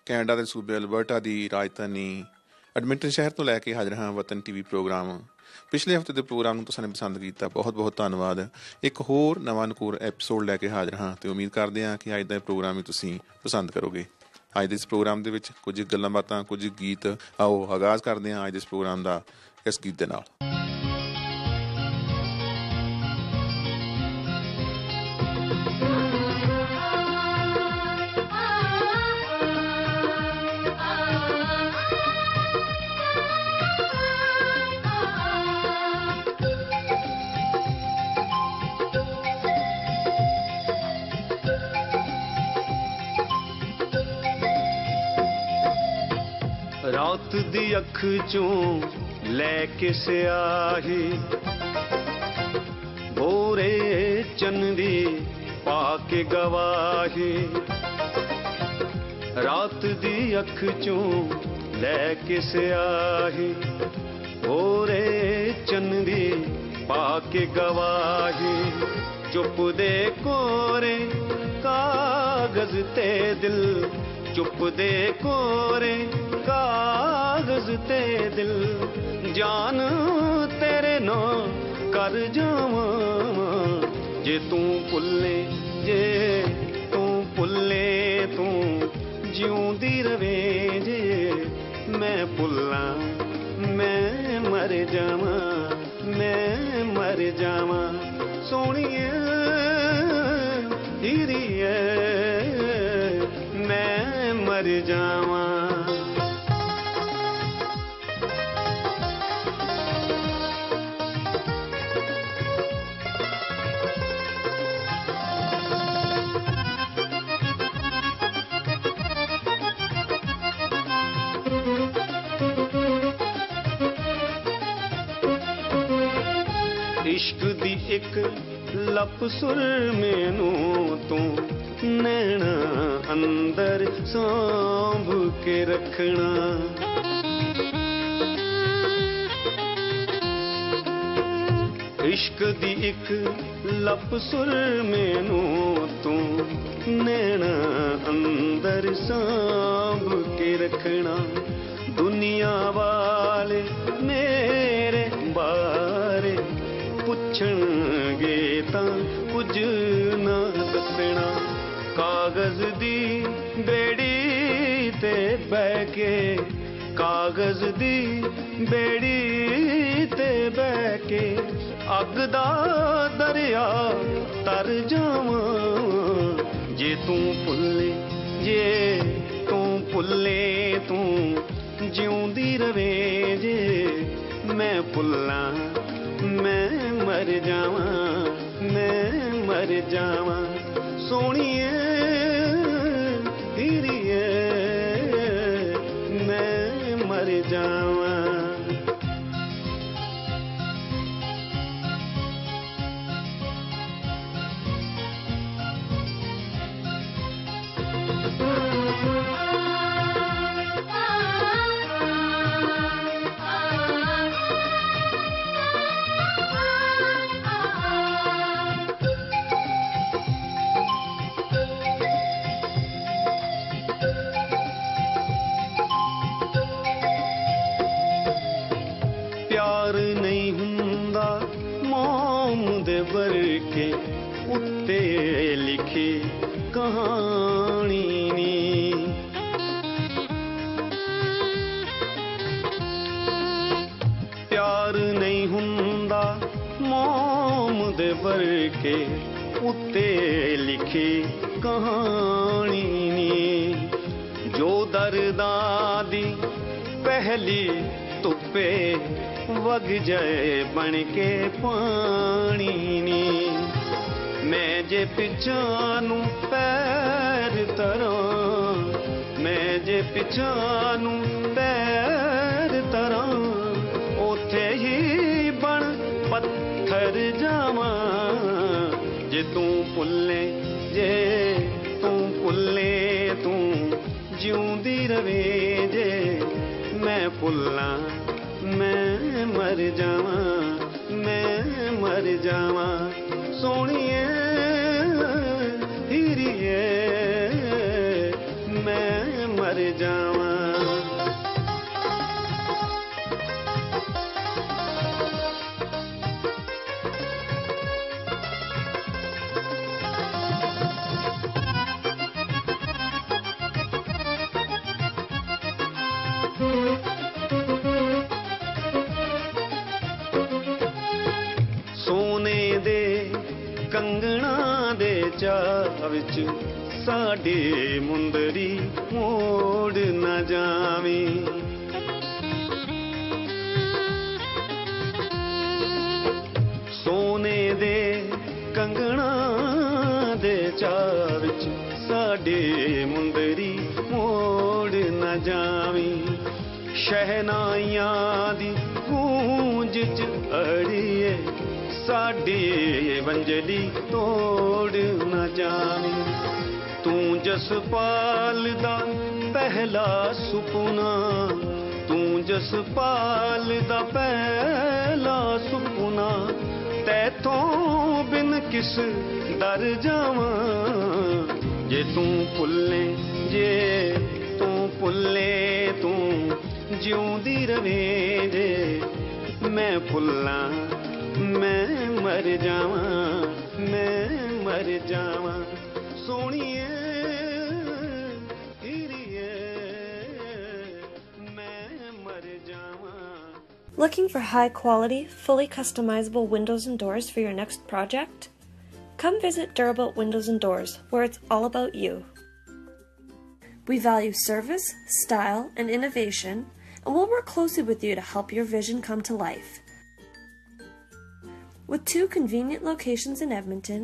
Canada ਦੇ ਸੂਬੇ Alberta ਦੀ ਰਾਜਧਾਨੀ Edmonton ਸ਼ਹਿਰ ਤੋਂ ਲੈ ਕੇ ਹਾਜ਼ਰ ਹਾਂ ਵਤਨ ਟੀਵੀ ਪ੍ਰੋਗਰਾਮ। ਪਿਛਲੇ ਹਫ਼ਤੇ ਦੇ ਪ੍ਰੋਗਰਾਮ ਨੂੰ ਤੁਸੀਂ ਪਸੰਦ ਕੀਤਾ, ਬਹੁਤ ਬਹੁਤ ਧੰਨਵਾਦ। ਇੱਕ ਹੋਰ ਨਵਾਂ ਨਕੂਰ ਐਪੀਸੋਡ ਲੈ ਕੇ ਹਾਜ਼ਰ ਹਾਂ ਅਤੇ ਉਮੀਦ ਕਰਦੇ ਹਾਂ ਕਿ ਅੱਜ ਦਾ ਪ੍ਰੋਗਰਾਮ ਵੀ ਤੁਸੀਂ ਪਸੰਦ ਕਰੋਗੇ। ਅੱਜ ਦੇ ਇਸ ਪ੍ਰੋਗਰਾਮ ਦੇ ਵਿੱਚ ਕੁਝ ਗੱਲਾਂ ਬਾਤਾਂ, ਕੁਝ ਗੀਤ। ਆਓ ਆਗਾਜ਼ ਕਰਦੇ ਹਾਂ ਅੱਜ ਦੇ ਇਸ ਪ੍ਰੋਗਰਾਮ ਦਾ ਇਸ ਗੀਤ ਦੇ ਨਾਲ। रात दी अख चों लैके स्याही भोरे चंदी पाके गवाही। रात दी अख चों लैके स्याही भोरे चंदी पाके गवाही। चुप दे कोरे कागज ते दिल, चुप दे कोरे कागज ते दिल, जान तेरे ना कर जावां। जे तू भुल्ले, जे तू भुल्ले, तू जिउंदी रवे। जे मैं भुल्ला मैं मर जावां, मैं मर जावां। सोहणीए हीरीए मैं मर जावां। इश्क दी एक लप सुर मैनू तू नैना अंदर सांभ के रखना। इश्क दी एक लप सुर मैनू तू नैना अंदर सांभ के रखना। दुनिया वाले मेरे बारे पुछणगे तां कुछ ना दसना। कागज दी बेड़ी ते बह के, कागज दी बेड़ी ते बह के अग दा दरिया तर जावां। जे तू भुल्ले, जे तू भुल्ले, तू जिउंदी रवे। जे मैं भुल्ला मैं मर जावां, मैं मर जावां। सोहणीए हीरीए मैं मर जावां। के उत्ते लिखी कहानी नी। प्यार नहीं हुंदा मोम दे वर्के उत्ते लिखी कहानी नी। जो दर्दां दी पहली तुप्पे वग जाए बन के पानी नी। मैं जे पिछानू पैर तरां, मैं जे पिछानू पैर तरां, ओथे ही बन पत्थर जावां। जे तू भुल्ले, जे तू भुल्ले, तू जिउंदी रवे। जे मैं भुल्ला मैं मर जावां, मैं मर जावां। सोहणीए हीरीए मैं मर जावां। सोने दे कंगना दे चाह विच साडे मुंदरी मोड़ न जावी। सोने दे कंगना दे चाह विच साडे मुंदरी मोड़ न जावी। शहनाइयां दी गूंज च अड़िए साडे वंजली तोड़ न जावी। तू जसपाल दा पहला सुपना, तू जसपाल दा पहला सुपना, तैथों बिन किस डर जावां। जे तू भुल्ले, जे तू भुल्ले, तू जिउंदी रवें जे मैं भुल्लां मैं मर जावां, मैं मर जावां। सोहणीए हीरीए मैं मर जावां। Looking for high-quality, fully customizable windows and doors for your next project? Come visit Durabuilt Windows and Doors, where it's all about you. We value service, style, and innovation, and we'll work closely with you to help your vision come to life. With 2 convenient locations in Edmonton,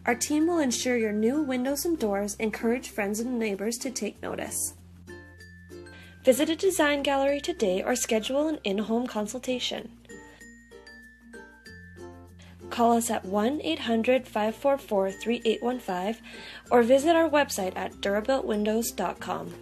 our team will ensure your new windows and doors encourage friends and neighbors to take notice. Visit a design gallery today or schedule an in-home consultation. Call us at 1-800-544-3815 or visit our website at durabuiltwindows.com.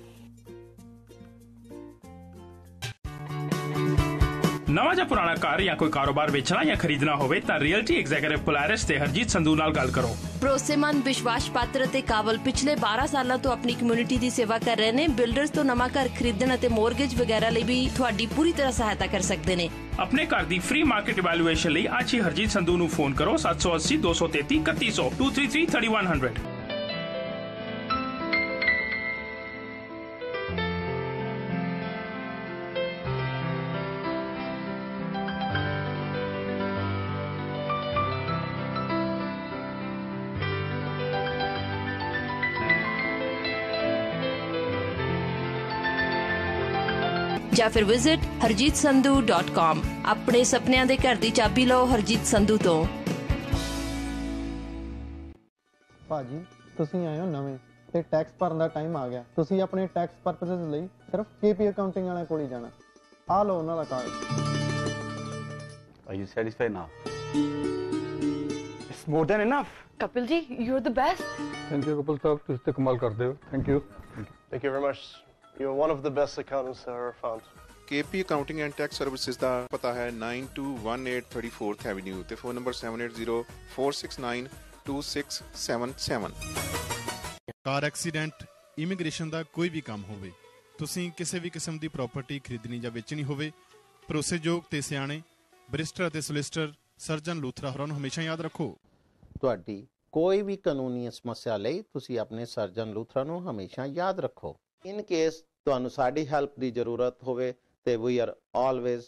ਨਵਾਂ ਜਾਂ ਪੁਰਾਣਾ ਘਰ ਜਾਂ ਕੋਈ ਕਾਰੋਬਾਰ ਵੇਚਣਾ ਜਾਂ ਖਰੀਦਣਾ ਹੋਵੇ ਤਾਂ ਰੀਅਲਟੀ ਐਗਜ਼ੀਕਿਊਟਿਵ ਪੋਲਾਰਿਸ ਤੇ ਹਰਜੀਤ ਸੰਧੂ ਨਾਲ ਗੱਲ ਕਰੋ। ਭਰੋਸੇਮੰਦ, ਵਿਸ਼ਵਾਸ ਪਾਤਰ ਅਤੇ ਕਾਬਲ ਪਿਛਲੇ 12 ਸਾਲਾਂ ਤੋਂ ਆਪਣੀ ਕਮਿਊਨਿਟੀ ਦੀ ਸੇਵਾ ਕਰ ਰਹੇ ਨੇ। ਬਿਲਡਰਸ ਤੋਂ ਨਵਾਂ ਘਰ ਖਰੀਦਣ ਅਤੇ ਮੋਰਗੇਜ ਵਗੈਰਾ ਲਈ ਵੀ ਤੁਹਾਡੀ ਪੂਰੀ ਤਰ੍ਹਾਂ ਸਹਾਇਤਾ ਕਰ ਸਕਦੇ ਨੇ। ਆਪਣੇ ਘਰ ਦੀ ਫ੍ਰੀ ਮਾਰਕੀਟ ਇਵੈਲੂਏਸ਼ਨ ਲਈ ਅੱਜ ਹੀ ਹਰਜੀਤ ਸੰਧੂ ਨੂੰ ਫੋਨ ਕਰੋ 780 233 3100 233 3100। ਜਾਂ ਫਿਰ ਵਿਜ਼ਿਟ harjeetsandhu.com। ਆਪਣੇ ਸੁਪਨਿਆਂ ਦੇ ਘਰ ਦੀ ਚਾਬੀ ਲਓ ਹਰਜੀਤ ਸੰਧੂ ਤੋਂ। ਭਾਜੀ ਤੁਸੀਂ ਆਏ ਹੋ ਨਵੇਂ ਤੇ ਟੈਕਸ ਭਰਨ ਦਾ ਟਾਈਮ ਆ ਗਿਆ। ਤੁਸੀਂ ਆਪਣੇ ਟੈਕਸ ਪਰਪਸਸ ਲਈ ਸਿਰਫ KP ਅਕਾਊਂਟਿੰਗ ਵਾਲਿਆਂ ਕੋਲ ਹੀ ਜਾਣਾ। ਆ ਲਓ ਉਹਨਾਂ ਦਾ card. Are you satisfied now? It's more than enough. Kapil ji, you're the best. Thank you, Kapil sahab. ਤੁਸੀਂ ਤੇ ਕਮਾਲ ਕਰਦੇ ਹੋ। Thank you. Thank you very much. You're one of the best accountants I've ever found. KP Accounting and Tax Services ਦਾ ਪਤਾ ਹੈ 9218 34th Avenue ਤੇ phone number 7804692677। Car accident, immigration ਦਾ ਕੋਈ ਵੀ ਕੰਮ ਹੋਵੇ, ਤੁਸੀਂ ਕਿਸੇ ਵੀ ਕਿਸਮ ਦੀ ਪ੍ਰਾਪਰਟੀ ਖਰੀਦਣੀ ਜਾਂ ਵੇਚਣੀ ਹੋਵੇ, ਭਰੋਸੇਯੋਗ ਤੇ ਸਿਆਣੇ ਬੈਰਿਸਟਰ ਅਤੇ ਸੋਲਿਸਿਟਰ ਸਰਜਨ ਲੂਥਰਾ ਹੋਰਾਂ ਨੂੰ ਹਮੇਸ਼ਾ ਯਾਦ ਰੱਖੋ। ਤੁਹਾਡੀ ਕੋਈ ਵੀ ਕਾਨੂੰਨੀ ਸਮੱਸਿਆ ਲਈ ਤੁਸੀਂ ਆਪਣੇ ਸਰਜਨ ਲੂਥਰਾ ਨੂੰ ਹਮੇਸ਼ਾ ਯਾਦ ਰੱਖੋ। ਇਨ ਕੇਸ ਤੁਹਾਨੂੰ ਸਾਡੀ ਹੈਲਪ ਦੀ ਜ਼ਰੂਰਤ ਹੋਵੇ ਤੇ we are always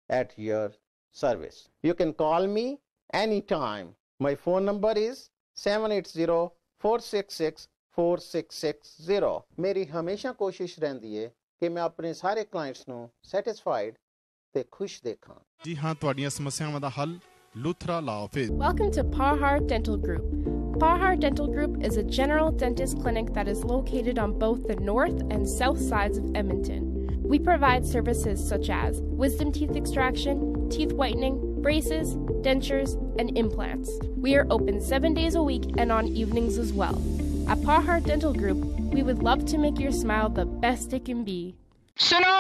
at your service. You can call me any time. My phone number is 7804664660। ਮੇਰੀ ਹਮੇਸ਼ਾ ਕੋਸ਼ਿਸ਼ ਰਹਿੰਦੀ ਹੈ ਕਿ ਮੈਂ ਆਪਣੇ ਸਾਰੇ ਕਲਾਇੰਟਸ ਨੂੰ ਸੈਟੀਸਫਾਈਡ ਤੇ ਖੁਸ਼ ਦੇਖਾਂ। ਜੀ ਹਾਂ, ਤੁਹਾਡੀਆਂ ਸਮੱਸਿਆਵਾਂ ਦਾ ਹੱਲ ਲੂਥਰਾ ਲਾ office. Welcome to Pahar Dental Group. Pahar Dental Group is a general dentist clinic that is located on both the north and south sides of Edmonton. We provide services such as wisdom teeth extraction, teeth whitening, braces, dentures, and implants. We are open 7 days a week and on evenings as well. At Pahar Dental Group, we would love to make your smile the best it can be. ਸੁਣੋ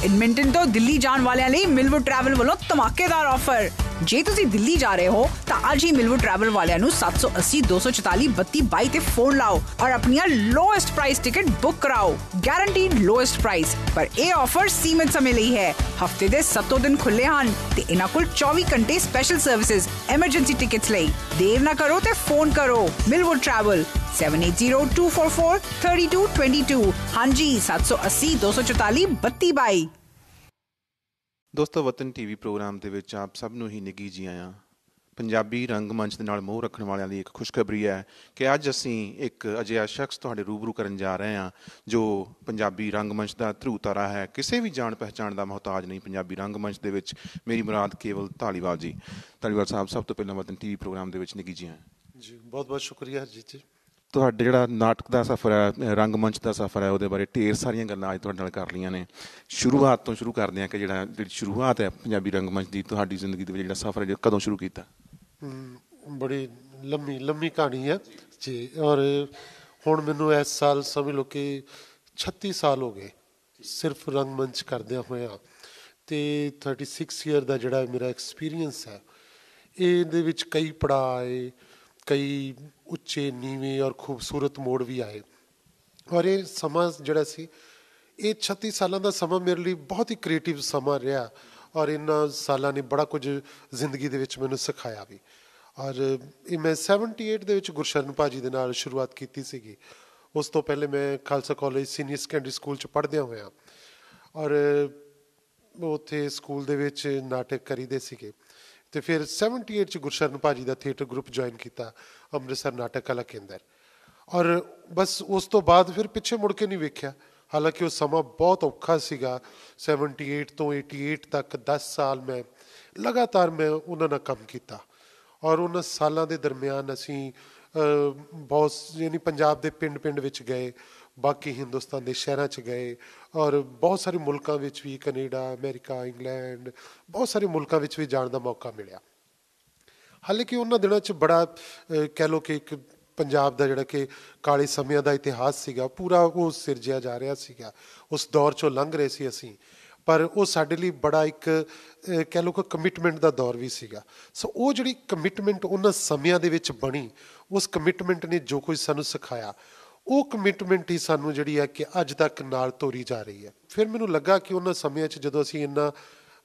Edmonton ਤੋਂ ਦਿੱਲੀ ਜਾਣ ਵਾਲਿਆਂ ਲਈ ਮਿਲਵੁੱਡ travel ਵੱਲੋਂ ਧਮਾਕੇਦਾਰ offer. ਜੇ ਤੁਸੀਂ ਦਿੱਲੀ ਜਾ ਰਹੇ ਹੋ ਤਾਂ ਅੱਜ ਹੀ ਮਿਲਵੋ ਟਰੈਵਲ ਵਾਲਿਆਂ ਨੂੰ 780 244 3222 ਤੇ ਫੋਨ ਲਾਓ ਔਰ ਆਪਣੀਆਂ ਲੋਐਸਟ ਪ੍ਰਾਈਸ ਟਿਕਟ ਬੁੱਕ ਕਰਾਓ। ਗਾਰੰਟੀਡ ਲੋਐਸਟ ਪ੍ਰਾਈਸ, ਪਰ ਇਹ ਆਫਰ ਸੀਮਿਤ ਸਮੇਂ ਲਈ ਹੈ। ਹਫਤੇ ਦੇ 7 ਦਿਨ ਖੁੱਲੇ ਹਨ ਤੇ ਇਹਨਾਂ ਕੋਲ 24 ਘੰਟੇ ਸਪੈਸ਼ਲ ਸਰਵਿਸਿਜ਼ ਐਮਰਜੈਂਸੀ ਟਿਕਟਸ ਲਈ। ਦੇਰ ਨਾ ਕਰੋ ਤੇ ਫੋਨ ਕਰੋ। ਮਿਲਵੋ ਟਰੈਵਲ 7802443222। ਹਾਂਜੀ 780 244 3222। ਦੋਸਤੋ, ਵਤਨ ਟੀਵੀ ਪ੍ਰੋਗਰਾਮ ਦੇ ਵਿੱਚ ਆਪ ਸਭ ਨੂੰ ਹੀ ਨਿੱਘੀ ਜੀ ਆਇਆਂ। ਪੰਜਾਬੀ ਰੰਗਮੰਚ ਦੇ ਨਾਲ ਮੋਹ ਰੱਖਣ ਵਾਲਿਆਂ ਦੀ ਇੱਕ ਖੁਸ਼ਖਬਰੀ ਹੈ ਕਿ ਅੱਜ ਅਸੀਂ ਇੱਕ ਅਜਿਹਾ ਸ਼ਖਸ ਤੁਹਾਡੇ ਰੂਬਰੂ ਕਰਨ ਜਾ ਰਹੇ ਹਾਂ ਜੋ ਪੰਜਾਬੀ ਰੰਗਮੰਚ ਦਾ ਧਰੂ ਤਾਰਾ ਹੈ। ਕਿਸੇ ਵੀ ਜਾਣ ਪਹਿਚਾਣ ਦਾ ਮੁਹਤਾਜ ਨਹੀਂ ਪੰਜਾਬੀ ਰੰਗਮੰਚ ਦੇ ਵਿੱਚ। ਮੇਰੀ ਮੁਰਾਦ ਕੇਵਲ ਧਾਲੀਵਾਲ ਜੀ। ਧਾਲੀਵਾਲ ਸਾਹਿਬ, ਸਭ ਤੋਂ ਪਹਿਲਾਂ ਵਤਨ ਟੀਵੀ ਪ੍ਰੋਗਰਾਮ ਦੇ ਵਿੱਚ ਨਿੱਘੀ ਜੀ ਆਇਆਂ ਜੀ। ਬਹੁਤ ਬਹੁਤ ਸ਼ੁਕਰੀਆ ਹਰਜੀਤ ਜੀ। ਤੁਹਾਡਾ ਜਿਹੜਾ ਨਾਟਕ ਦਾ ਸਫ਼ਰ ਹੈ, ਰੰਗਮੰਚ ਦਾ ਸਫ਼ਰ ਹੈ, ਉਹਦੇ ਬਾਰੇ ਢੇਰ ਸਾਰੀਆਂ ਗੱਲਾਂ ਅੱਜ ਤੁਹਾਡੇ ਨਾਲ ਕਰ ਲਈਆਂ ਨੇ। ਸ਼ੁਰੂਆਤ ਤੋਂ ਸ਼ੁਰੂ ਕਰਦੇ ਹਾਂ ਕਿ ਜਿਹੜੀ ਸ਼ੁਰੂਆਤ ਹੈ ਪੰਜਾਬੀ ਰੰਗਮੰਚ ਦੀ, ਤੁਹਾਡੀ ਜ਼ਿੰਦਗੀ ਦੇ ਵਿੱਚ ਜਿਹੜਾ ਸਫ਼ਰ ਹੈ, ਕਦੋਂ ਸ਼ੁਰੂ ਕੀਤਾ? ਬੜੀ ਲੰਮੀ ਕਹਾਣੀ ਹੈ ਜੀ। ਔਰ ਹੁਣ ਮੈਨੂੰ ਇਸ ਸਾਲ ਸਮਝ ਲਓ ਕਿ 36 ਸਾਲ ਹੋ ਗਏ ਸਿਰਫ ਰੰਗਮੰਚ ਕਰਦਿਆਂ ਹੋਇਆਂ। ਅਤੇ 36 ਈਅਰ ਦਾ ਜਿਹੜਾ ਮੇਰਾ ਐਕਸਪੀਰੀਅੰਸ ਹੈ, ਇਹਦੇ ਵਿੱਚ ਕਈ ਪੜਾਅ ਆਏ, ਕਈ ਉੱਚੇ ਨੀਵੇਂ ਔਰ ਖੂਬਸੂਰਤ ਮੋੜ ਵੀ ਆਏ। ਔਰ ਇਹ ਸਮਾਂ ਜਿਹੜਾ ਸੀ, ਇਹ 36 ਸਾਲਾਂ ਦਾ ਸਮਾਂ ਮੇਰੇ ਲਈ ਬਹੁਤ ਹੀ ਕ੍ਰੀਏਟਿਵ ਸਮਾਂ ਰਿਹਾ। ਔਰ ਇਹਨਾਂ ਸਾਲਾਂ ਨੇ ਬੜਾ ਕੁਝ ਜ਼ਿੰਦਗੀ ਦੇ ਵਿੱਚ ਮੈਨੂੰ ਸਿਖਾਇਆ ਵੀ। ਔਰ ਇਹ ਮੈਂ 78 ਦੇ ਵਿੱਚ ਗੁਰਸ਼ਰਨ ਭਾਜੀ ਦੇ ਨਾਲ ਸ਼ੁਰੂਆਤ ਕੀਤੀ ਸੀਗੀ। ਉਸ ਤੋਂ ਪਹਿਲੇ ਮੈਂ Khalsa college senior secondary school 'ਚ ਪੜ੍ਹਦਿਆਂ ਹੋਇਆ ਔਰ ਉੱਥੇ ਸਕੂਲ ਦੇ ਵਿੱਚ ਨਾਟਕ ਕਰੀਦੇ ਸੀਗੇ। ਅਤੇ ਫਿਰ 78 'ਚ ਗੁਰਸ਼ਰਨ ਭਾਜੀ ਦਾ ਥੀਏਟਰ ਗਰੁੱਪ ਜੁਆਇਨ ਕੀਤਾ, ਅੰਮ੍ਰਿਤਸਰ ਨਾਟਕ ਕਲਾ ਕੇਂਦਰ। ਔਰ ਬਸ ਉਸ ਤੋਂ ਬਾਅਦ ਫਿਰ ਪਿੱਛੇ ਮੁੜ ਕੇ ਨਹੀਂ ਵੇਖਿਆ। ਹਾਲਾਂਕਿ ਉਹ ਸਮਾਂ ਬਹੁਤ ਔਖਾ ਸੀਗਾ। 78 ਤੋਂ 88 ਤੱਕ 10 ਸਾਲ ਮੈਂ ਲਗਾਤਾਰ ਉਹਨਾਂ ਨਾਲ ਕੰਮ ਕੀਤਾ। ਔਰ ਉਹਨਾਂ ਸਾਲਾਂ ਦੇ ਦਰਮਿਆਨ ਅਸੀਂ ਬਹੁਤ ਯਾਨੀ ਪੰਜਾਬ ਦੇ ਪਿੰਡ ਵਿੱਚ ਗਏ, ਬਾਕੀ ਹਿੰਦੁਸਤਾਨ ਦੇ ਸ਼ਹਿਰਾਂ 'ਚ ਗਏ ਔਰ ਬਹੁਤ ਸਾਰੇ ਮੁਲਕਾਂ ਵਿੱਚ ਵੀ, ਕੈਨੇਡਾ, ਅਮਰੀਕਾ, ਇੰਗਲੈਂਡ, ਬਹੁਤ ਸਾਰੇ ਮੁਲਕਾਂ ਵਿੱਚ ਵੀ ਜਾਣ ਦਾ ਮੌਕਾ ਮਿਲਿਆ। ਹਾਲਾਂਕਿ ਉਹਨਾਂ ਦਿਨਾਂ 'ਚ ਬੜਾ ਕਹਿ ਲਓ ਕਿ ਇੱਕ ਪੰਜਾਬ ਦਾ ਜਿਹੜਾ ਕਿ ਕਾਲੇ ਸਮਿਆਂ ਦਾ ਇਤਿਹਾਸ ਸੀਗਾ, ਪੂਰਾ ਉਹ ਸਿਰਜਿਆ ਜਾ ਰਿਹਾ ਸੀਗਾ। ਉਸ ਦੌਰ 'ਚੋਂ ਲੰਘ ਰਹੇ ਸੀ ਅਸੀਂ, ਪਰ ਉਹ ਸਾਡੇ ਲਈ ਬੜਾ ਇੱਕ ਕਹਿ ਲਓ ਕਿ ਕਮਿਟਮੈਂਟ ਦਾ ਦੌਰ ਵੀ ਸੀਗਾ। ਸੋ ਉਹ ਜਿਹੜੀ ਕਮਿਟਮੈਂਟ ਉਹਨਾਂ ਸਮਿਆਂ ਦੇ ਵਿੱਚ ਬਣੀ, ਉਸ ਕਮਿਟਮੈਂਟ ਨੇ ਜੋ ਕੁਝ ਸਾਨੂੰ ਸਿਖਾਇਆ, ਉਹ ਕਮਿਟਮੈਂਟ ਹੀ ਸਾਨੂੰ ਜਿਹੜੀ ਹੈ ਕਿ ਅੱਜ ਤੱਕ ਨਾਲ ਤੋਰੀ ਜਾ ਰਹੀ ਹੈ। ਫਿਰ ਮੈਨੂੰ ਲੱਗਾ ਕਿ ਉਹਨਾਂ ਸਮਿਆਂ 'ਚ ਜਦੋਂ ਅਸੀਂ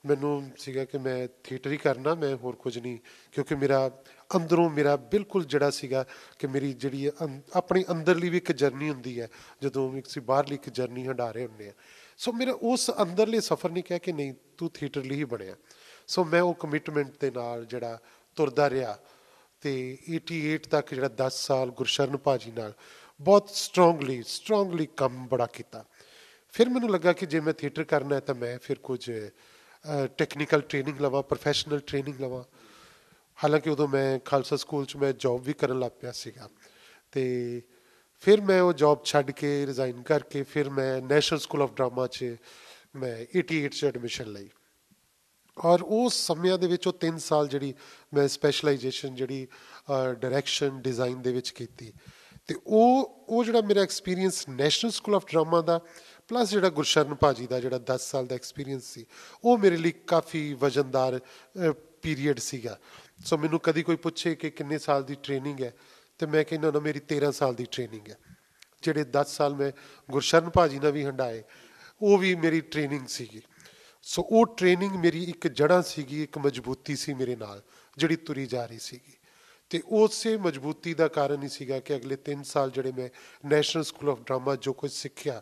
ਮੈਨੂੰ ਸੀਗਾ ਕਿ ਮੈਂ ਥੀਏਟਰ ਹੀ ਕਰਨਾ, ਮੈਂ ਹੋਰ ਕੁਝ ਨਹੀਂ, ਕਿਉਂਕਿ ਮੇਰਾ ਅੰਦਰੋਂ ਮੇਰਾ ਬਿਲਕੁਲ ਜਿਹੜਾ ਸੀਗਾ ਕਿ ਮੇਰੀ ਜਿਹੜੀ ਆਪਣੀ ਅੰਦਰਲੀ ਵੀ ਇੱਕ ਜਰਨੀ ਹੁੰਦੀ ਹੈ, ਜਦੋਂ ਅਸੀਂ ਬਾਹਰਲੀ ਇੱਕ ਜਰਨੀ ਹੰਢਾ ਰਹੇ ਹੁੰਦੇ ਹਾਂ। ਸੋ ਮੇਰਾ ਉਸ ਅੰਦਰਲੇ ਸਫ਼ਰ ਨੇ ਕਿਹਾ ਕਿ ਨਹੀਂ, ਤੂੰ ਥੀਏਟਰ ਲਈ ਹੀ ਬਣਿਆ। ਸੋ ਮੈਂ ਉਹ ਕਮਿਟਮੈਂਟ ਦੇ ਨਾਲ ਜਿਹੜਾ ਤੁਰਦਾ ਰਿਹਾ ਅਤੇ 88 ਤੱਕ ਜਿਹੜਾ 10 ਸਾਲ ਗੁਰਸ਼ਰਨ ਭਾਜੀ ਨਾਲ ਬਹੁਤ ਸਟਰੋਂਗਲੀ ਕੰਮ ਬੜਾ ਕੀਤਾ। ਫਿਰ ਮੈਨੂੰ ਲੱਗਾ ਕਿ ਜੇ ਮੈਂ ਥੀਏਟਰ ਕਰਨਾ ਹੈ ਤਾਂ ਮੈਂ ਫਿਰ ਕੁਝ ਟੈਕਨੀਕਲ ਟ੍ਰੇਨਿੰਗ ਲਵਾਂ, ਪ੍ਰੋਫੈਸ਼ਨਲ ਟ੍ਰੇਨਿੰਗ ਲਵਾਂ। ਹਾਲਾਂਕਿ ਉਦੋਂ ਮੈਂ ਖਾਲਸਾ ਸਕੂਲ 'ਚ ਮੈਂ ਜੋਬ ਵੀ ਕਰਨ ਲੱਗ ਪਿਆ ਸੀਗਾ। ਅਤੇ ਫਿਰ ਮੈਂ ਉਹ ਜੋਬ ਛੱਡ ਕੇ, ਰਿਜ਼ਾਈਨ ਕਰਕੇ, ਫਿਰ ਮੈਂ ਨੈਸ਼ਨਲ ਸਕੂਲ ਆਫ ਡਰਾਮਾ 'ਚ ਮੈਂ 88 'ਚ ਐਡਮਿਸ਼ਨ ਲਈ। ਔਰ ਉਸ ਸਮਿਆਂ ਦੇ ਵਿੱਚ ਉਹ 3 ਸਾਲ ਜਿਹੜੀ ਮੈਂ ਸਪੈਸ਼ਲਾਈਜੇਸ਼ਨ ਜਿਹੜੀ ਡਾਇਰੈਕਸ਼ਨ ਡਿਜ਼ਾਈਨ ਦੇ ਵਿੱਚ ਕੀਤੀ। ਅਤੇ ਉਹ ਜਿਹੜਾ ਮੇਰਾ experience national school of drama the plus ਜਿਹੜਾ ਗੁਰਸ਼ਰਨ ਭਾਜੀ ਦਾ ਜਿਹੜਾ 10 ਸਾਲ ਦਾ ਐਕਸਪੀਰੀਅੰਸ ਸੀ, ਉਹ ਮੇਰੇ ਲਈ ਕਾਫੀ ਵਜ਼ਨਦਾਰ ਪੀਰੀਅਡ ਸੀਗਾ। ਸੋ ਮੈਨੂੰ ਕਦੀ ਕੋਈ ਪੁੱਛੇ ਕਿ ਕਿੰਨੇ ਸਾਲ ਦੀ ਟ੍ਰੇਨਿੰਗ ਹੈ, ਅਤੇ ਮੈਂ ਕਹਿੰਦਾ ਨਾ, ਮੇਰੀ 13 ਸਾਲ ਦੀ ਟ੍ਰੇਨਿੰਗ ਹੈ। ਜਿਹੜੇ 10 ਸਾਲ ਮੈਂ ਗੁਰਸ਼ਰਨ ਭਾਜੀ ਨਾਲ ਵੀ ਹੰਢਾਏ, ਉਹ ਵੀ ਮੇਰੀ ਟ੍ਰੇਨਿੰਗ ਸੀਗੀ। ਸੋ ਉਹ ਟ੍ਰੇਨਿੰਗ ਮੇਰੀ ਇੱਕ ਜੜ੍ਹਾਂ ਸੀਗੀ, ਇੱਕ ਮਜ਼ਬੂਤੀ ਸੀ ਮੇਰੇ ਨਾਲ ਜਿਹੜੀ ਤੁਰੀ ਜਾ ਰਹੀ ਸੀਗੀ। ਅਤੇ ਉਸੇ ਮਜ਼ਬੂਤੀ ਦਾ ਕਾਰਨ ਹੀ ਸੀਗਾ ਕਿ ਅਗਲੇ 3 ਸਾਲ ਜਿਹੜੇ ਮੈਂ ਨੈਸ਼ਨਲ ਸਕੂਲ ਆਫ ਡਰਾਮਾ ਜੋ ਕੁਝ ਸਿੱਖਿਆ,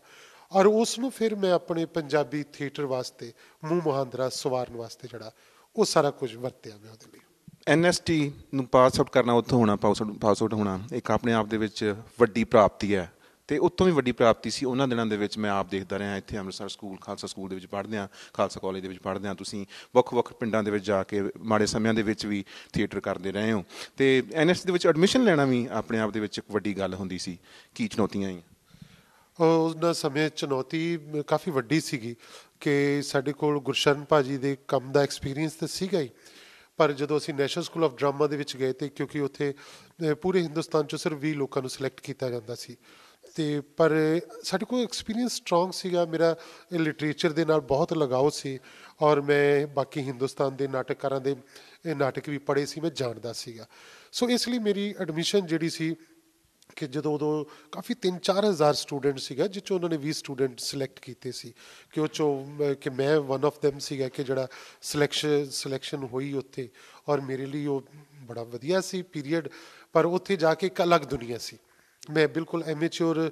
ਔਰ ਉਸ ਨੂੰ ਫਿਰ ਮੈਂ ਆਪਣੇ ਪੰਜਾਬੀ ਥੀਏਟਰ ਵਾਸਤੇ ਮੂੰਹ ਮੁਹਾਂਦਰਾ ਸਵਾਰਨ ਵਾਸਤੇ ਜਿਹੜਾ ਉਹ ਸਾਰਾ ਕੁਝ ਵਰਤਿਆ ਮੈਂ ਉਹਦੇ ਲਈ। NST ਨੂੰ ਪਾਸ ਆਊਟ ਕਰਨਾ, ਉੱਥੋਂ ਹੋਣਾ ਪਾਸ ਆਊਟ ਹੋਣਾ, ਇੱਕ ਆਪਣੇ ਆਪ ਦੇ ਵਿੱਚ ਵੱਡੀ ਪ੍ਰਾਪਤੀ ਹੈ। ਅਤੇ ਉੱਥੋਂ ਵੀ ਵੱਡੀ ਪ੍ਰਾਪਤੀ ਸੀ ਉਹਨਾਂ ਦਿਨਾਂ ਦੇ ਵਿੱਚ। ਮੈਂ ਆਪ ਦੇਖਦਾ ਰਿਹਾ ਇੱਥੇ ਅੰਮ੍ਰਿਤਸਰ ਸਕੂਲ, ਖਾਲਸਾ ਸਕੂਲ ਦੇ ਵਿੱਚ ਪੜ੍ਹਦੇ ਹਾਂ, ਖਾਲਸਾ ਕਾਲਜ ਦੇ ਵਿੱਚ ਪੜ੍ਹਦੇ ਹਾਂ। ਤੁਸੀਂ ਵੱਖ ਪਿੰਡਾਂ ਦੇ ਵਿੱਚ ਜਾ ਕੇ ਮਾੜੇ ਸਮਿਆਂ ਦੇ ਵਿੱਚ ਵੀ ਥੀਏਟਰ ਕਰਦੇ ਰਹੇ ਹੋ, ਅਤੇ NST ਦੇ ਵਿੱਚ ਐਡਮਿਸ਼ਨ ਲੈਣਾ ਵੀ ਆਪਣੇ ਆਪ ਦੇ ਵਿੱਚ ਇੱਕ ਵੱਡੀ ਗੱਲ ਹੁੰਦੀ ਸੀ। ਕੀ ਚੁਣੌਤੀਆਂ ਆਈਆਂ? ਉਹਨਾਂ ਸਮੇਂ ਚੁਣੌਤੀ ਕਾਫੀ ਵੱਡੀ ਸੀਗੀ ਕਿ ਸਾਡੇ ਕੋਲ ਗੁਰਸ਼ਰਨ ਭਾਜੀ ਦੇ ਕੰਮ ਦਾ ਐਕਸਪੀਰੀਅੰਸ ਤਾਂ ਸੀਗਾ ਹੀ, ਪਰ ਜਦੋਂ ਅਸੀਂ ਨੈਸ਼ਨਲ ਸਕੂਲ ਆਫ ਡਰਾਮਾ ਦੇ ਵਿੱਚ ਗਏ, ਅਤੇ ਕਿਉਂਕਿ ਉੱਥੇ ਪੂਰੇ ਹਿੰਦੁਸਤਾਨ 'ਚੋਂ ਸਿਰਫ 20 ਲੋਕਾਂ ਨੂੰ ਸਿਲੈਕਟ ਕੀਤਾ ਜਾਂਦਾ ਸੀ, ਅਤੇ ਪਰ ਸਾਡੇ ਕੋਲ ਐਕਸਪੀਰੀਅੰਸ ਸਟਰੋਂਗ ਸੀਗਾ। ਮੇਰਾ ਲਿਟਰੇਚਰ ਦੇ ਨਾਲ ਬਹੁਤ ਲਗਾਓ ਸੀ ਔਰ ਮੈਂ ਬਾਕੀ ਹਿੰਦੁਸਤਾਨ ਦੇ ਨਾਟਕਕਾਰਾਂ ਦੇ ਨਾਟਕ ਵੀ ਪੜ੍ਹੇ ਸੀ, ਮੈਂ ਜਾਣਦਾ ਸੀਗਾ। ਸੋ ਇਸ ਲਈ ਮੇਰੀ ਐਡਮਿਸ਼ਨ ਜਿਹੜੀ ਸੀ ਕਿ ਜਦੋਂ ਉਦੋਂ ਕਾਫੀ 3-4 ਹਜ਼ਾਰ ਸਟੂਡੈਂਟ ਸੀਗਾ, ਜਿਸ 'ਚੋਂ ਉਹਨਾਂ ਨੇ 20 ਸਟੂਡੈਂਟ ਸਿਲੈਕਟ ਕੀਤੇ ਸੀ ਕਿ ਉਹ 'ਚੋਂ ਕਿ ਮੈਂ ਵਨ ਆਫ ਦੈਮ ਸੀਗਾ ਕਿ ਜਿਹੜਾ ਸਿਲੈਕਸ਼ਨ ਹੋਈ ਉੱਥੇ। ਔਰ ਮੇਰੇ ਲਈ ਉਹ ਬੜਾ ਵਧੀਆ ਸੀ ਪੀਰੀਅਡ, ਪਰ ਉੱਥੇ ਜਾ ਕੇ ਇੱਕ ਅਲੱਗ ਦੁਨੀਆ ਸੀ। ਮੈਂ ਬਿਲਕੁਲ ਐਮੇਚਿਓਰ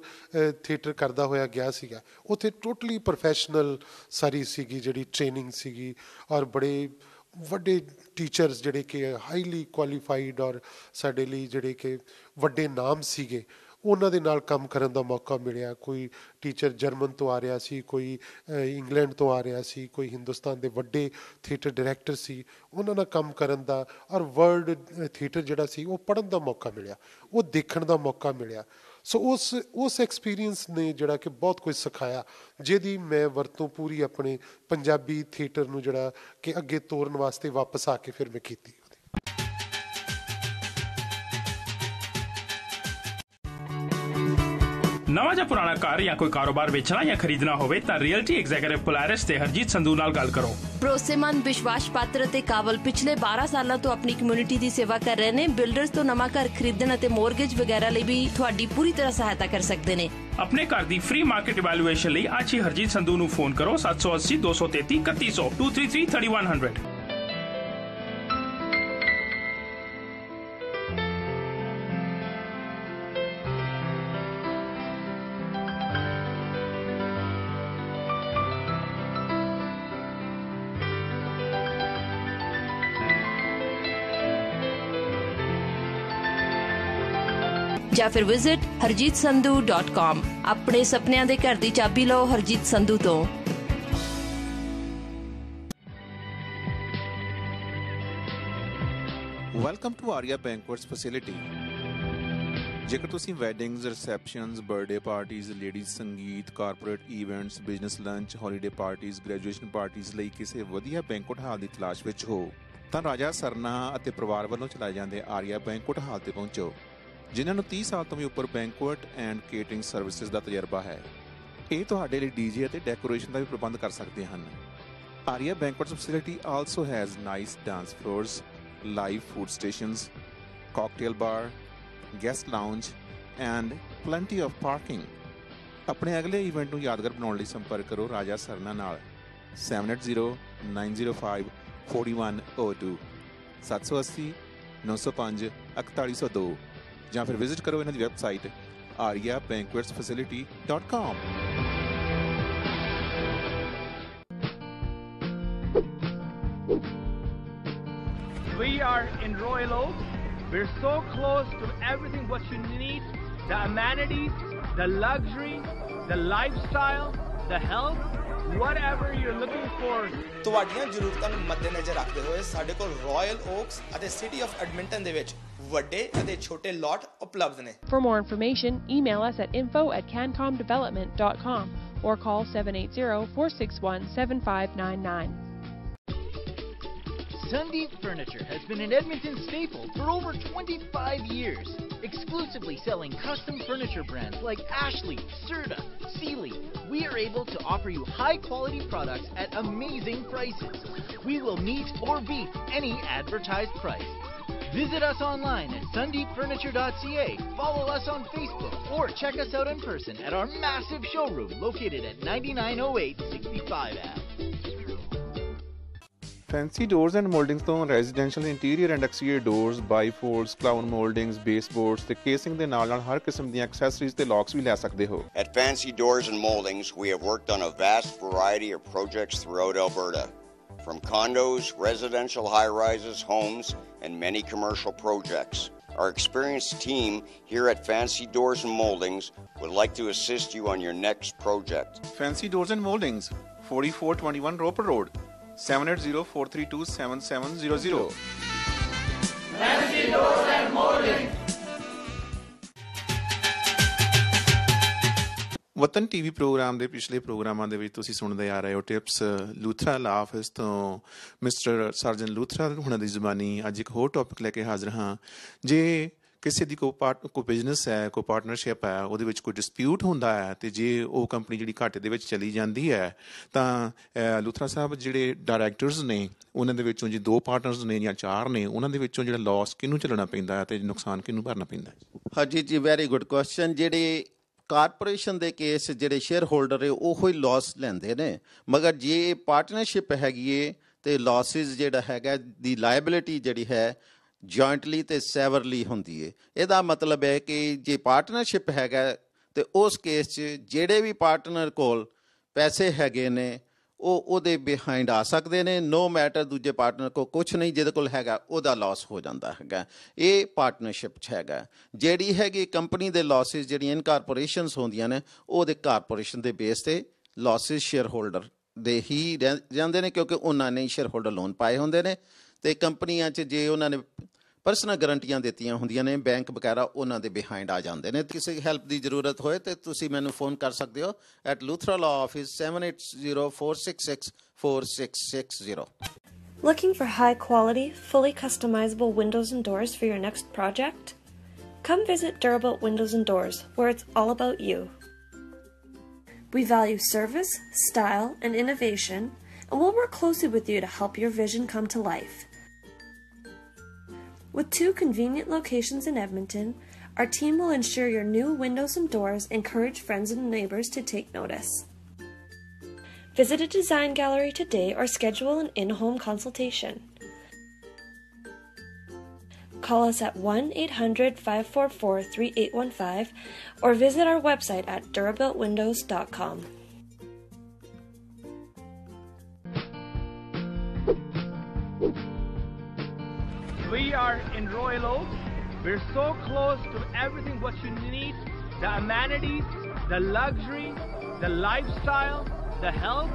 ਥੀਏਟਰ ਕਰਦਾ ਹੋਇਆ ਗਿਆ ਸੀਗਾ, ਉੱਥੇ ਟੋਟਲੀ ਪ੍ਰੋਫੈਸ਼ਨਲ ਸਾਰੀ ਸੀਗੀ ਜਿਹੜੀ ਟ੍ਰੇਨਿੰਗ ਸੀਗੀ ਔਰ ਬੜੇ ਵੱਡੇ ਟੀਚਰਸ ਜਿਹੜੇ ਕਿ ਹਾਈਲੀ ਕੁਆਲੀਫਾਈਡ ਔਰ ਸਾਡੇ ਲਈ ਜਿਹੜੇ ਕਿ ਵੱਡੇ ਨਾਮ ਸੀਗੇ, ਉਹਨਾਂ ਦੇ ਨਾਲ ਕੰਮ ਕਰਨ ਦਾ ਮੌਕਾ ਮਿਲਿਆ। ਕੋਈ ਟੀਚਰ ਜਰਮਨ ਤੋਂ ਆ ਰਿਹਾ ਸੀ, ਕੋਈ ਇੰਗਲੈਂਡ ਤੋਂ ਆ ਰਿਹਾ ਸੀ, ਕੋਈ ਹਿੰਦੁਸਤਾਨ ਦੇ ਵੱਡੇ ਥੀਏਟਰ ਡਾਇਰੈਕਟਰ ਸੀ, ਉਹਨਾਂ ਨਾਲ ਕੰਮ ਕਰਨ ਦਾ ਔਰ ਵਰਲਡ ਥੀਏਟਰ ਜਿਹੜਾ ਸੀ ਉਹ ਪੜ੍ਹਨ ਦਾ ਮੌਕਾ ਮਿਲਿਆ, ਉਹ ਦੇਖਣ ਦਾ ਮੌਕਾ ਮਿਲਿਆ। ਸੋ ਉਸ ਐਕਸਪੀਰੀਅੰਸ ਨੇ ਜਿਹੜਾ ਕਿ ਬਹੁਤ ਕੁਝ ਸਿਖਾਇਆ, ਜਿਹਦੀ ਮੈਂ ਵਰਤੋਂ ਪੂਰੀ ਆਪਣੇ ਪੰਜਾਬੀ ਥੀਏਟਰ ਨੂੰ ਜਿਹੜਾ ਕਿ ਅੱਗੇ ਤੋਰਨ ਵਾਸਤੇ ਵਾਪਸ ਆ ਕੇ ਫਿਰ ਮੈਂ ਕੀਤੀ। ਨਵਾਂ ਜਾਂ ਪੁਰਾਣਾ ਘਰ ਜਾਂ ਕੋਈ ਕਾਰੋਬਾਰ ਵੇਚਣਾ ਜਾਂ ਖਰੀਦਣਾ ਹੋਵੇ ਤਾਂ ਰੀਅਲਟੀ ਐਗਜ਼ੀਕਿਊਟਿਵ ਪੋਲਾਰਿਸ ਤੇ ਹਰਜੀਤ ਸੰਧੂ ਨਾਲ ਗੱਲ ਕਰੋ। ਭਰੋਸੇਮੰਦ, ਵਿਸ਼ਵਾਸ ਪਾਤਰ ਅਤੇ ਕਾਬਲ ਪਿਛਲੇ 12 ਸਾਲਾਂ ਤੋਂ ਆਪਣੀ ਕਮਿਊਨਿਟੀ ਦੀ ਸੇਵਾ ਕਰ ਰਹੇ ਨੇ। ਬਿਲਡਰਸ ਤੋਂ ਨਵਾਂ ਘਰ ਖਰੀਦਣ ਅਤੇ ਮੋਰਗੇਜ ਵਗੈਰਾ ਲਈ ਵੀ ਤੁਹਾਡੀ ਪੂਰੀ ਤਰ੍ਹਾਂ ਸਹਾਇਤਾ ਕਰ ਸਕਦੇ ਨੇ। ਆਪਣੇ ਘਰ ਦੀ ਫ੍ਰੀ ਮਾਰਕੀਟ ਇਵੈਲੂਏਸ਼ਨ ਲਈ ਅੱਜ ਹੀ ਹਰਜੀਤ ਸੰਧੂ ਨੂੰ ਫੋਨ ਕਰੋ 780 233 3100 233 3100। ਜਾਂ ਫਿਰ ਵਿਜ਼ਿਟ harjeetsandhu.com। ਆਪਣੇ ਸੁਪਨਿਆਂ ਦੇ ਘਰ ਦੀ ਚਾਬੀ ਲਓ ਹਰਜੀਤ ਸੰਧੂ ਤੋਂ। Welcome to Arya banquets facility. ਜੇਕਰ ਤੁਸੀਂ weddings, receptions, birthday parties, ladies sangeet, corporate events, business lunch, holiday parties, graduation parties ਲਈ ਕਿਸੇ ਵਧੀਆ ਬੈਂਕੁਐਟ ਹਾਲ ਦੀ ਤਲਾਸ਼ ਵਿੱਚ ਹੋ ਤਾਂ ਰਾਜਾ ਸਰਨਾ ਅਤੇ ਪਰਿਵਾਰ ਵੱਲੋਂ ਚਲਾਏ ਜਾਂਦੇ ਆਰੀਆ ਬੈਂਕੁਐਟ ਹਾਲ ਤੇ ਪਹੁੰਚੋ, ਜਿਨ੍ਹਾਂ ਨੂੰ 30 ਸਾਲ ਤੋਂ ਵੀ ਉੱਪਰ ਬੈਂਕੁਐਟ ਐਂਡ ਕੇਟਰਿੰਗ ਸਰਵਿਸਿਜ਼ ਦਾ ਤਜਰਬਾ ਹੈ। ਇਹ ਤੁਹਾਡੇ ਲਈ ਡੀਜੇ ਅਤੇ ਡੈਕੋਰੇਸ਼ਨ ਦਾ ਵੀ ਪ੍ਰਬੰਧ ਕਰ ਸਕਦੇ ਹਨ। Arya banquets facility also has nice dance floors, live food stations, cocktail bar, guest lounge and plenty of parking। ਆਪਣੇ ਅਗਲੇ ਇਵੈਂਟ ਨੂੰ ਯਾਦਗਾਰ ਬਣਾਉਣ ਲਈ ਸੰਪਰਕ ਕਰੋ ਰਾਜਾ ਸਰਨਾ ਨਾਲ 7809054102 780 905 4102 ਜਾਂ ਫਿਰ ਵਿਜ਼ਿਟ ਕਰੋ ਇਹਨਾਂ ਦੀ website ariabanquetsfacility.com। We are in Royal Oak. We're so close to everything what you need, the amenities, the luxury, the lifestyle, the health, whatever you're looking for. ਤੁਹਾਡੀਆਂ ਜ਼ਰੂਰਤਾਂ ਨੂੰ ਮੱਦੇਨਜ਼ਰ ਰੱਖਦੇ ਹੋਏ ਸਾਡੇ ਕੋਲ ਰਾਇਲ ਓਕਸ ਅਤੇ ਸਿਟੀ ਆਫ ਐਡਮਿੰਟਨ ਦੇ ਵਿੱਚ ਵੱਡੇ ਅਤੇ ਛੋਟੇ ਲਾਟ ਉਪਲਬਧ ਨੇ। For more information, email us at info@cancomdevelopment.com or call 780-461-7599. Sundeep Furniture has been an Edmonton staple for over 25 years, exclusively selling custom furniture brands like Ashley, Serta, Sealy. We are able to offer you high-quality products at amazing prices. We will meet or beat any advertised price. Visit us online at sundeepfurniture.ca, follow us on Facebook, or check us out in person at our massive showroom located at 9908 65 Ave. Fancy doors and mouldings ਤੋਂ residential interior and exterior doors, bifolds, crown mouldings, baseboards ਤੇ casing ਦੇ ਨਾਲ ਹਰ ਕਿਸਮ ਦੀਆਂ accessories ਤੇ locks ਵੀ ਲੈ ਸਕਦੇ ਹੋ। At Fancy Doors and Moldings, we have worked on a vast variety of projects throughout Alberta, from condos, residential high-rises, homes, and many commercial projects. Our experienced team here at Fancy Doors and Moldings would like to assist you on your next project. Fancy Doors and Moldings, 4421 Roper Road, 780-432-7700. Fancy Doors and Moldings. ਵਤਨ TV programme ਦੇ ਪਿਛਲੇ ਪ੍ਰੋਗਰਾਮਾਂ ਦੇ ਵਿੱਚ ਤੁਸੀਂ ਸੁਣਦੇ ਆ ਰਹੇ ਹੋ ਟਿਪਸ ਲੂਥਰਾ ਲਾ ਆਫਿਸ ਤੋਂ ਮਿਸਟਰ ਸਰਜਨ ਲੂਥਰਾ ਹੁਣਾਂ ਦੀ ਜ਼ੁਬਾਨੀ। ਅੱਜ ਇੱਕ ਹੋਰ ਟੌਪਿਕ ਲੈ ਕੇ ਹਾਜ਼ਰ ਹਾਂ। ਜੇ ਕਿਸੇ ਦੀ ਕੋਈ ਬਿਜ਼ਨਸ ਹੈ, ਕੋਈ ਪਾਰਟਨਰਸ਼ਿਪ ਹੈ, ਉਹਦੇ ਵਿੱਚ ਕੋਈ ਡਿਸਪਿਊਟ ਹੁੰਦਾ ਹੈ ਅਤੇ ਜੇ ਉਹ ਕੰਪਨੀ ਜਿਹੜੀ ਘਾਟੇ ਦੇ ਵਿੱਚ ਚਲੀ ਜਾਂਦੀ ਹੈ ਤਾਂ ਲੂਥਰਾ ਸਾਹਿਬ ਜਿਹੜੇ ਡਾਇਰੈਕਟਰਸ ਨੇ ਉਹਨਾਂ ਦੇ ਵਿੱਚੋਂ ਜੇ 2 ਪਾਰਟਨਰਸ ਨੇ ਜਾਂ 4 ਨੇ, ਉਹਨਾਂ ਦੇ ਵਿੱਚੋਂ ਜਿਹੜਾ ਲੋਸ ਕਿਹਨੂੰ ਝੱਲਣਾ ਪੈਂਦਾ ਹੈ ਅਤੇ ਨੁਕਸਾਨ ਕਿਹਨੂੰ ਭਰਨਾ ਪੈਂਦਾ ਹੈ? ਹਾਂਜੀ ਜੀ, ਵੈਰੀ ਗੁੱਡ ਕੁਐਸਚਨ। ਜਿਹੜੇ ਕਾਰਪੋਰੇਸ਼ਨ ਦੇ ਕੇਸ ਜਿਹੜੇ ਸ਼ੇਅਰ ਹੋਲਡਰ ਹੈ ਉਹ ਹੀ ਲਾਸ ਲੈਂਦੇ ਨੇ, ਮਗਰ ਜੇ ਪਾਰਟਨਰਸ਼ਿਪ ਹੈਗੀ ਹੈ ਤੇ ਲਾਸਿਸ ਜਿਹੜਾ ਹੈਗਾ ਦੀ ਲਾਇਬਿਲਿਟੀ ਜਿਹੜੀ ਹੈ ਜੁਆਇੰਟਲੀ ਤੇ ਸੈਵਰਲੀ ਹੁੰਦੀ ਹੈ। ਇਹਦਾ ਮਤਲਬ ਹੈ ਕਿ ਜੇ ਪਾਰਟਨਰਸ਼ਿਪ ਹੈਗਾ ਤੇ ਉਸ ਕੇਸ 'ਚ ਜਿਹੜੇ ਵੀ ਪਾਰਟਨਰ ਕੋਲ ਪੈਸੇ ਹੈਗੇ ਨੇ ਉਹ ਉਹਦੇ ਬਿਹਾਈਂਡ ਆ ਸਕਦੇ ਨੇ, ਨੋ ਮੈਟਰ ਦੂਜੇ ਪਾਰਟਨਰ ਕੋਲ ਕੁਛ ਨਹੀਂ, ਜਿਹਦੇ ਕੋਲ ਹੈਗਾ ਉਹਦਾ ਲਾਸ ਹੋ ਜਾਂਦਾ ਹੈਗਾ। ਇਹ ਪਾਰਟਨਰਸ਼ਿਪ 'ਚ ਹੈਗਾ। ਜਿਹੜੀ ਹੈਗੀ ਕੰਪਨੀ ਦੇ ਲਾਸਿਸ ਜਿਹੜੀਆਂ ਇਨਕਾਰਪੋਰੇਸ਼ਨਸ ਹੁੰਦੀਆਂ ਨੇ ਉਹਦੇ ਕਾਰਪੋਰੇਸ਼ਨ ਦੇ ਬੇਸ 'ਤੇ ਲਾਸਿਸ ਸ਼ੇਅਰ ਹੋਲਡਰ ਦੇ ਹੀ ਜਾਂਦੇ ਨੇ, ਕਿਉਂਕਿ ਉਹਨਾਂ ਨੇ ਸ਼ੇਅਰ ਹੋਲਡਰ ਲੋਨ ਪਾਏ ਹੁੰਦੇ ਨੇ। ਅਤੇ ਕੰਪਨੀਆਂ 'ਚ ਜੇ ਉਹਨਾਂ ਨੇ ਪਰਸਨਲ ਗਰੰਟੀਆਂ ਦਿੱਤੀਆਂ ਹੁੰਦੀਆਂ ਨੇ, ਬੈਂਕ ਵਗੈਰਾ ਉਹਨਾਂ ਦੇ ਬਿਹਾਈਂਡ ਆ ਜਾਂਦੇ ਨੇ। ਕਿਸੇ ਹੈਲਪ ਦੀ ਜ਼ਰੂਰਤ ਹੋਏ ਤਾਂ ਤੁਸੀਂ ਮੈਨੂੰ ਫੋਨ ਕਰ ਸਕਦੇ ਹੋ at Luthra law office 7804664660। Looking for high-quality, fully customizable windows and doors for your next project? Come visit Durabuilt Windows and Doors, where it's all about you. We value service, style, and innovation, and we'll work closely with you to help your vision come to life. With 2 convenient locations in Edmonton, our team will ensure your new windows and doors encourage friends and neighbors to take notice. Visit a design gallery today or schedule an in-home consultation. Call us at 1-800-544-3815 or visit our website at durabuiltwindows.com. We are in Royal Oak. We're so close to everything what you need, the amenities, the luxury, the lifestyle, the health,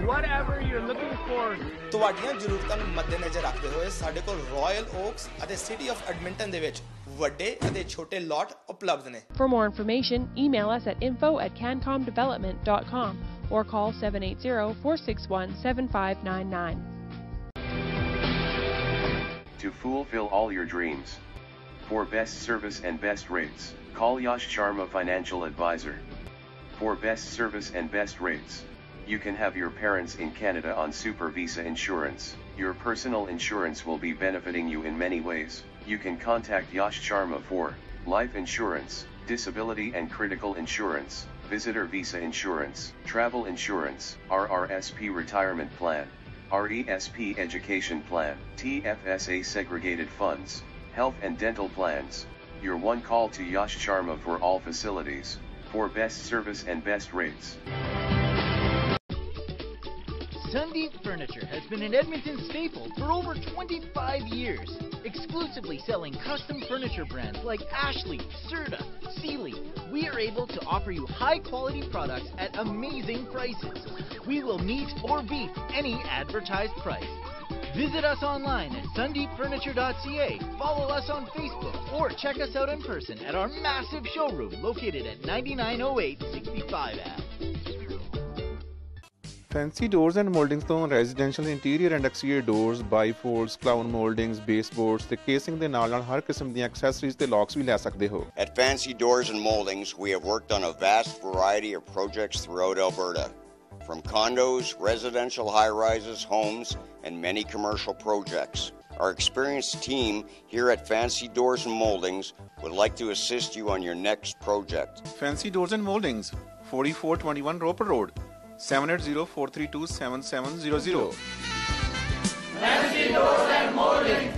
whatever you're looking for. ਤੁਹਾਡੀਆਂ ਜ਼ਰੂਰਤਾਂ ਨੂੰ ਮੱਦੇਨਜ਼ਰ ਰੱਖਦੇ ਹੋਏ ਸਾਡੇ ਕੋਲ royal oaks ਅਤੇ city of Edmonton ਦੇ ਵਿੱਚ ਵੱਡੇ ਅਤੇ ਛੋਟੇ ਲਾਟ ਉਪਲਬਧ ਨੇ। For more information, email us at info@cancomdevelopment.com or call 780-461-7599. To fulfill all your dreams. For best service and best rates, call Yash Sharma Financial Advisor. For best service and best rates, you can have your parents in Canada on Super Visa insurance. Your personal insurance will be benefiting you in many ways. You can contact Yash Sharma for life insurance, disability and critical insurance, visitor visa insurance, travel insurance, RRSP retirement plan, RESP education plan, TFSA segregated funds, health and dental plans. Your one call to Yash Sharma for all facilities, for best service and best rates. Sundeep Furniture has been an Edmonton staple for over 25 years, exclusively selling custom furniture brands like Ashley, Serta, Sealy. We are able to offer you high-quality products at amazing prices. We will meet or beat any advertised price. Visit us online at sundeepfurniture.ca, follow us on Facebook, or check us out in person at our massive showroom located at 9908 65 Ave. Fancy doors and mouldings ਤੋਂ residential interior and exterior doors, bifolds, crown mouldings, baseboards ਤੇ casing ਦੇ ਨਾਲ ਹਰ ਕਿਸਮ ਦੀਆਂ accessories ਤੇ locks ਵੀ ਲੈ ਸਕਦੇ ਹੋ। At Fancy Doors and Moldings, we have worked on a vast variety of projects throughout Alberta, from condos, residential high-rises, homes, and many commercial projects. Our experienced team here at Fancy Doors and Moldings would like to assist you on your next project. Fancy Doors and Moldings, 4421 Roper Road, 7804327700. Fancy Doors and Moldings.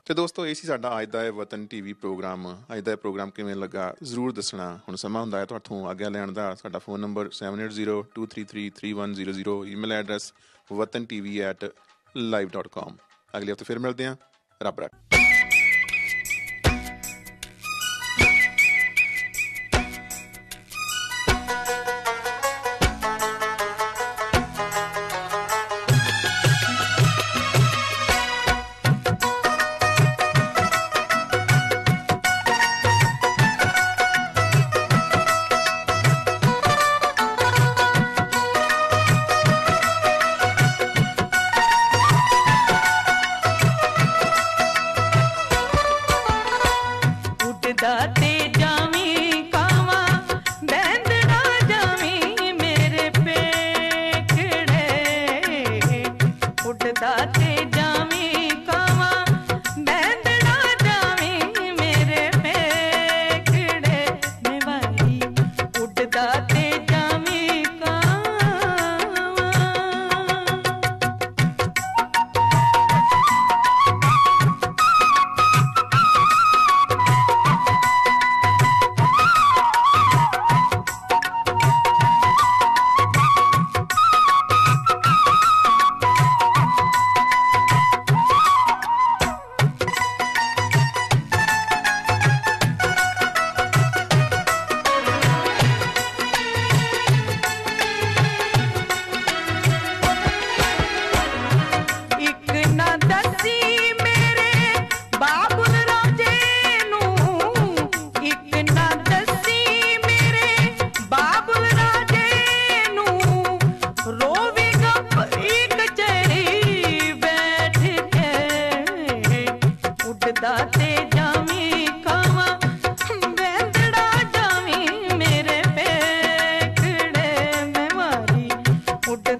ਤੇ ਦੋਸਤੋ, ਇਹ ਸੀ ਸਾਡਾ ਅੱਜ ਦਾ ਵਤਨ TV programme. ਅੱਜ ਦਾ ਇਹ programme ਕਿਵੇਂ ਲੱਗਾ ਜ਼ਰੂਰ ਦੱਸਣਾ। ਹੁਣ ਸਮਾਂ ਹੁੰਦਾ ਹੈ ਤੁਹਾਡੇ ਆਗਿਆ ਲੈਣ ਦਾ। ਸਾਡਾ phone number 7802333100, email address watontv@live.com। ਅਗਲੇ ਹਫ਼ਤੇ ਫਿਰ ਮਿਲਦੇ ਹਾਂ। ਰੱਬ ਰੱਖ।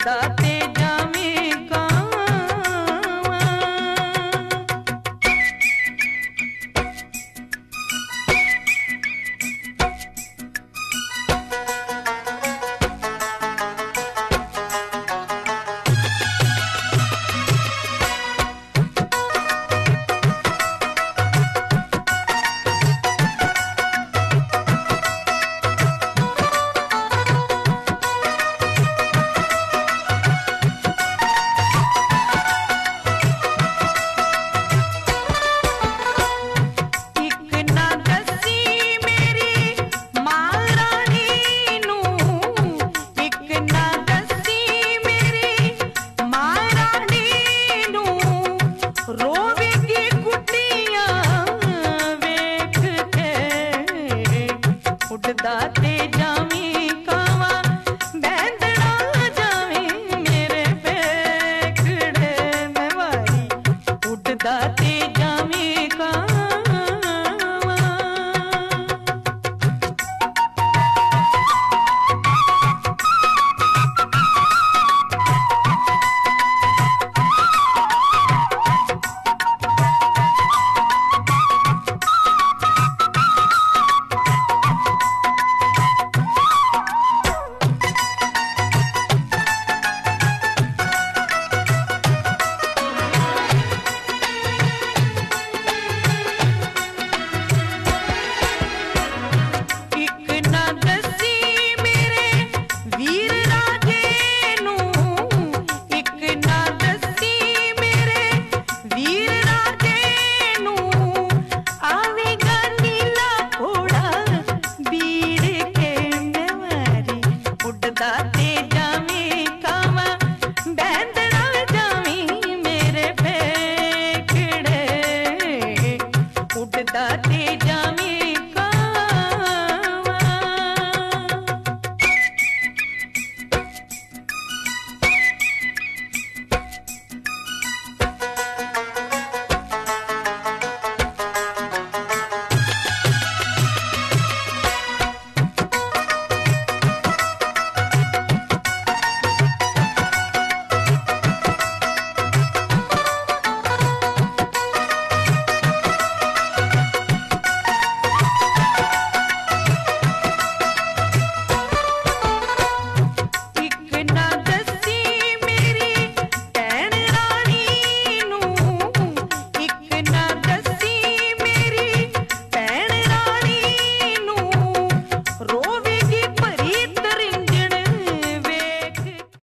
दा